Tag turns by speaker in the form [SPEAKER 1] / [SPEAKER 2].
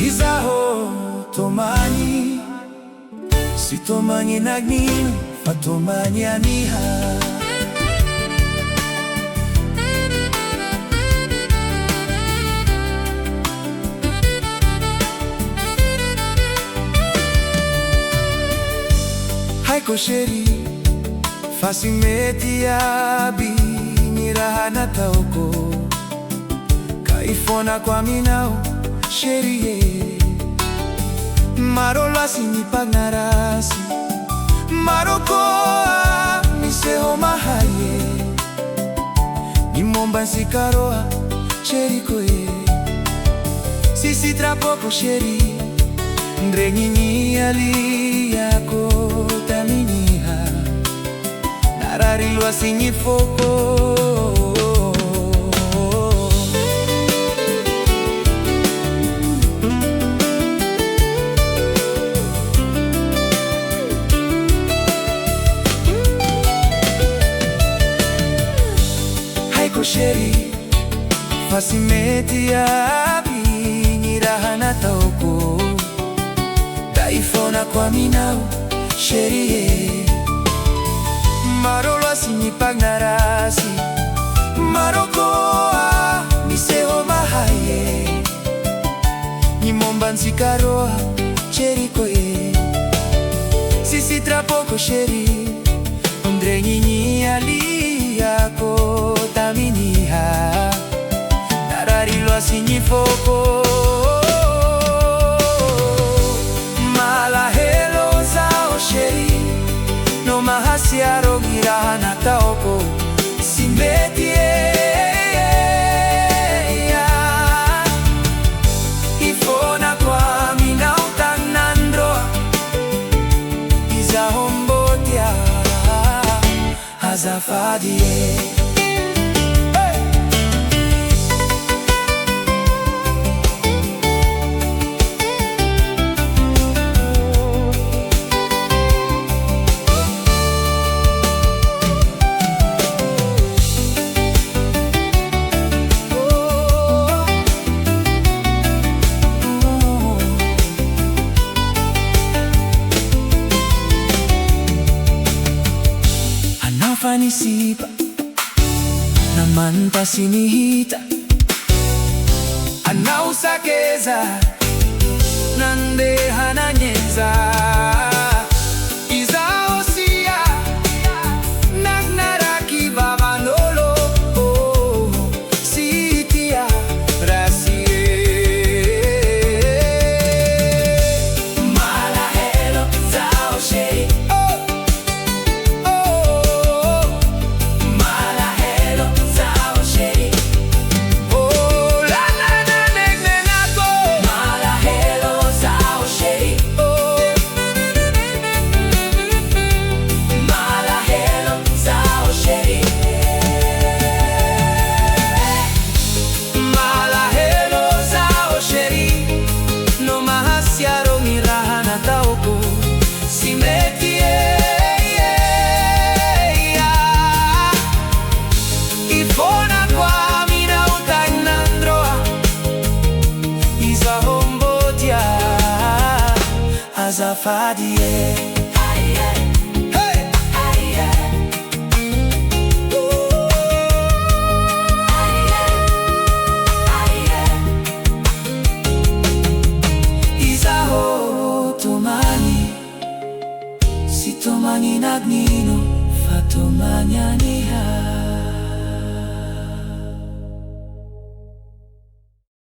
[SPEAKER 1] Izaho tomanyi, sitomanyi nagnino fa tomanyi aniha. Haiko sheri fasimeti abi niraha na taoko kaifona kwa minao sherie marola sinipagnarasi marokoa miseho mahaye nimomba nsikaroa sherikoye sisi trapoko sheri ndrenginyi ali yako taminiha nararilwa sinyifoko. Haiko sheri fasimeti abi niraha na taoko kaifona kwa minao sherie marolo asinipagnarasi marokoa miseho mahaye nimomba nsikaroa cherikoye sisi trapoko sheri ndrenginyi ali yako taminiha nararilwa asinyifoko. Mahasiaro giraha na taoko simbetie ifona kwa mina utanandroa izahombotia azafadie. Fanisipa naman pa sinihita anausakeza nandeha na nyeza izao siya nagnaraki babanolo sitia rasie malahelo zao sheri azafadie. Izaho tomani, sitomani nagnino fa tomani aniha.